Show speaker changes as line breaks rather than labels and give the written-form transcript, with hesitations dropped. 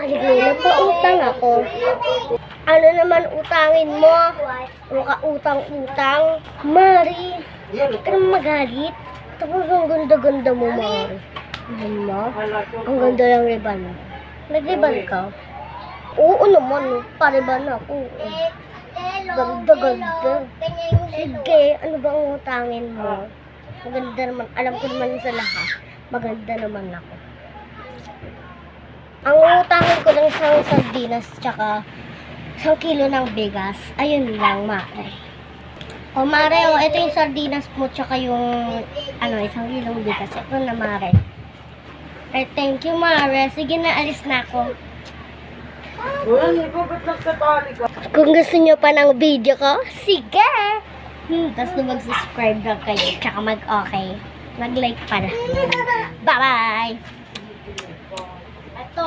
Ay, nagpautang ako. Ano naman utangin mo? Utang-utang. Mari, huwag ka naman magalit. Tapos ang ganda-ganda mo, Mari. Ano? Ang ganda ng riban mo. Nag-riban ka? Oo naman, pariban ako. Ganda-ganda. Sige, ano bang utangin mo? Maganda naman. Alam ko naman sa lahat. Maganda naman ako. Ang utangin ko ng isang sardinas tsaka 1 kilo ng bigas. Ayun lang, Mare. O, Mare, ito yung sardinas mo tsaka yung 1 kilong bigas. Ito na, Mare. Ay, thank you, Mare. Sige na, alis na ako. Kung gusto nyo pa ng video ko, sige! Tapos na mag-subscribe na kayo, tsaka mag-okay. Mag-like pa na. Bye-bye! Ito.